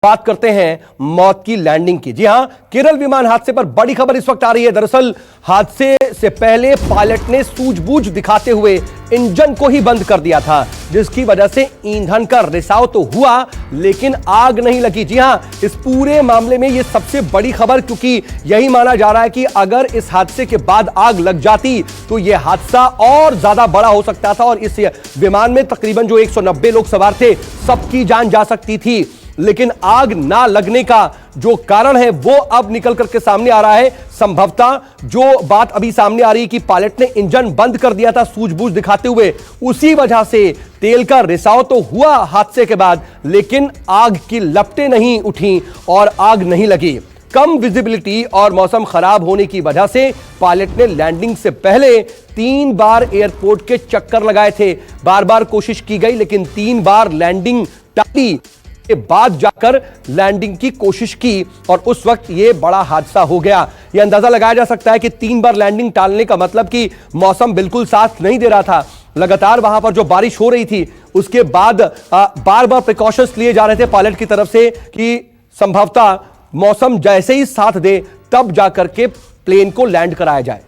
बात करते हैं मौत की लैंडिंग की। जी हां, केरल विमान हादसे पर बड़ी खबर इस वक्त आ रही है। दरअसल हादसे से पहले पायलट ने सूझबूझ दिखाते हुए इंजन को ही बंद कर दिया था, जिसकी वजह से ईंधन का रिसाव तो हुआ लेकिन आग नहीं लगी। जी हां, इस पूरे मामले में यह सबसे बड़ी खबर, क्योंकि यही माना जा रहा है कि अगर इस हादसे के बाद आग लग जाती तो यह हादसा और ज्यादा बड़ा हो सकता था और इस विमान में तकरीबन जो 190 लोग सवार थे सबकी जान जा सकती थी। लेकिन आग ना लगने का जो कारण है वो अब निकल करके सामने आ रहा है। संभवतः जो बात अभी सामने आ रही है कि पायलट ने इंजन बंद कर दिया था सूझबूझ दिखाते हुए, उसी वजह से तेल का रिसाव तो हुआ हादसे के बाद, लेकिन आग की लपटें नहीं उठी और आग नहीं लगी। कम विजिबिलिटी और मौसम खराब होने की वजह से पायलट ने लैंडिंग से पहले 3 बार एयरपोर्ट के चक्कर लगाए थे। बार बार कोशिश की गई लेकिन 3 बार लैंडिंग टाली के बाद जाकर लैंडिंग की कोशिश की और उस वक्त यह बड़ा हादसा हो गया। यह अंदाजा लगाया जा सकता है कि 3 बार लैंडिंग टालने का मतलब कि मौसम बिल्कुल साथ नहीं दे रहा था। लगातार वहां पर जो बारिश हो रही थी उसके बाद बार बार प्रिकॉशंस लिए जा रहे थे पायलट की तरफ से कि संभवतः मौसम जैसे ही साथ दे तब जाकर के प्लेन को लैंड कराया जाए।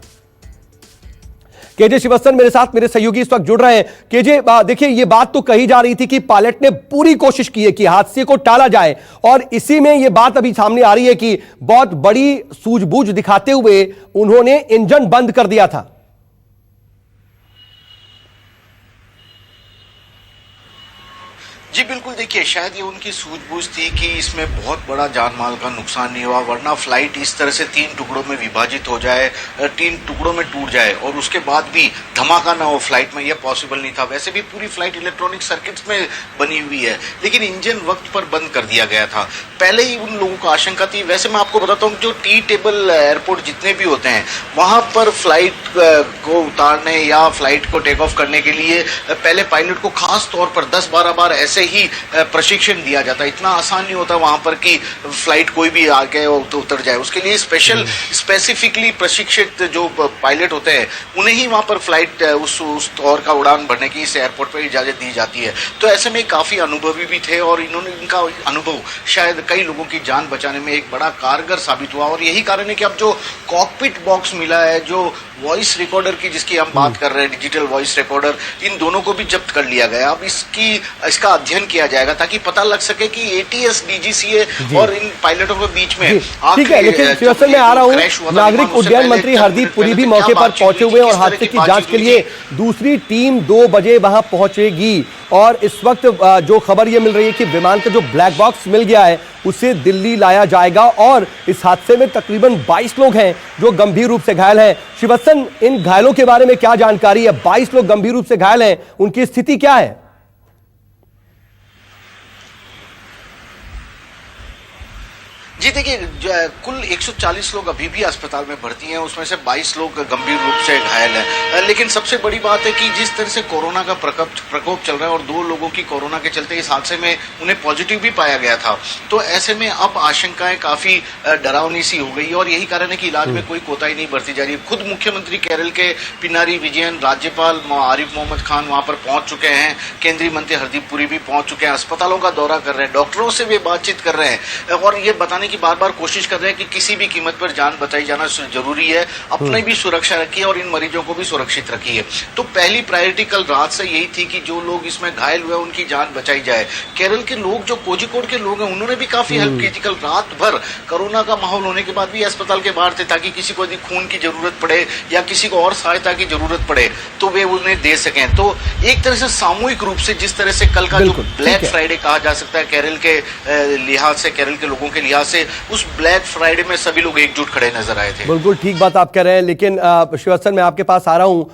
केजे श्रीवास्तव मेरे साथ, मेरे सहयोगी इस वक्त जुड़ रहे हैं। केजे, देखिए ये बात तो कही जा रही थी कि पायलट ने पूरी कोशिश की है कि हादसे को टाला जाए और इसी में ये बात अभी सामने आ रही है कि बहुत बड़ी सूझबूझ दिखाते हुए उन्होंने इंजन बंद कर दिया था। जी बिल्कुल, देखिए शायद ये उनकी सूझबूझ थी कि इसमें बहुत बड़ा जान माल का नुकसान नहीं हुआ, वरना फ्लाइट इस तरह से 3 टुकड़ों में विभाजित हो जाए, 3 टुकड़ों में टूट जाए और उसके बाद भी धमाका ना हो फ्लाइट में, यह पॉसिबल नहीं था। वैसे भी पूरी फ्लाइट इलेक्ट्रॉनिक सर्किट्स में बनी हुई है, लेकिन इंजन वक्त पर बंद कर दिया गया था। पहले ही उन लोगों को आशंका थी। वैसे मैं आपको बताता हूँ, जो टी टेबल एयरपोर्ट जितने भी होते हैं वहां पर फ्लाइट को उतारने या फ्लाइट को टेक ऑफ करने के लिए पहले पायलट को खास तौर पर 10-12 बार ऐसे ही प्रशिक्षण दिया जाता है। इतना आसान नहीं होता वहां पर कि फ्लाइट कोई भी आके उतर जाए। उसके लिए स्पेसिफिकली प्रशिक्षित जो पायलट होते हैं उन्हें ही वहां पर फ्लाइट उस तौर का उड़ान भरने की इस एयरपोर्ट पर इजाजत दी जाती है। तो ऐसे में काफी अनुभवी भी थे और इनका अनुभव शायद कई लोगों की जान बचाने में एक बड़ा कारगर साबित हुआ। और यही कारण है कि अब जो कॉकपिट बॉक्स मिला है, जो वॉइस रिकॉर्डर की जिसकी हम बात कर रहे हैं, डिजिटल वॉइस रिकॉर्डर, इन दोनों को भी जब्त कर लिया गया। अब इसका अध्ययन किया जाएगा ताकि पता लग सके कि एटीएस, डीजीसीए और इन पायलटों के बीच में ठीक है। लेकिन श्रीवास्तव में आ रहा हूं, नागरिक उड्डयन मंत्री हरदीप पुरी भी मौके पर पहुंचे हुए और हादसे की जांच के लिए दूसरी टीम 2 बजे वहां पहुंचेगी। और इस वक्त जो खबर यह मिल रही है कि विमान का जो ब्लैक बॉक्स मिल गया है उसे दिल्ली लाया जाएगा और इस हादसे में तकरीबन 22 लोग हैं जो गंभीर रूप से घायल हैं। श्रीवास्तव, इन घायलों के बारे में क्या जानकारी है? 22 लोग गंभीर रूप से घायल हैं, उनकी स्थिति क्या है? जी देखिए, कुल 140 लोग अभी भी अस्पताल में भर्ती हैं, उसमें से 22 लोग गंभीर रूप से घायल हैं। लेकिन सबसे बड़ी बात है कि जिस तरह से कोरोना का प्रकोप चल रहा है और 2 लोगों की कोरोना के चलते इस हादसे में उन्हें पॉजिटिव भी पाया गया था, तो ऐसे में अब आशंकाएं काफी डरावनी सी हो गई और यही कारण है कि इलाज में कोई कोताही नहीं बरती जा रही। खुद मुख्यमंत्री केरल के पिनारी विजयन, राज्यपाल आरिफ मोहम्मद खान वहां पर पहुंच चुके हैं, केंद्रीय मंत्री हरदीप पुरी भी पहुंच चुके हैं, अस्पतालों का दौरा कर रहे हैं, डॉक्टरों से भी बातचीत कर रहे हैं और ये बताने की बार बार कोशिश कर रहे हैं कि किसी भी कीमत पर जान बचाई जाना जरूरी है। अपनी भी सुरक्षा रखिए और इन मरीजों को भी सुरक्षित रखिए। तो पहली प्रायोरिटी कल रात से यही थी कि जो लोग इसमें घायल हुए उनकी जान बचाई जाए। केरल के लोग, जो कोझिकोड के लोग हैं, उन्होंने भी काफी हेल्प की थी। कल रात भर कोरोना का माहौल होने के बाद भी अस्पताल के बाहर थे ताकि किसी को यदि खून की जरूरत पड़े या किसी को और सहायता की जरूरत पड़े तो वे उन्हें दे सकें। तो एक तरह से सामूहिक रूप से जिस तरह से कल का जो ब्लैक फ्राइडे कहा जा सकता है केरल के लिहाज से, केरल के लोगों के लिहाज से, उस ब्लैक फ्राइडे में सभी लोग एकजुट खड़े नजर आए थे। बिल्कुल ठीक बात आप कह रहे हैं। लेकिन श्रीवास्तव, मैं आपके पास आ रहा हूं।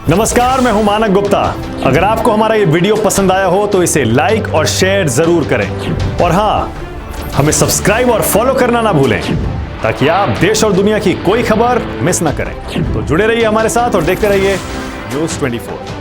नमस्कार, मैं हूं मानक गुप्ता। अगर आपको हमारा ये वीडियो पसंद आया हो तो इसे लाइक और शेयर जरूर करें और हां, हमें सब्सक्राइब और फॉलो करना ना भूलें ताकि आप देश और दुनिया की कोई खबर मिस ना करें। तो जुड़े रहिए हमारे साथ और देखते रहिए न्यूज़ 24।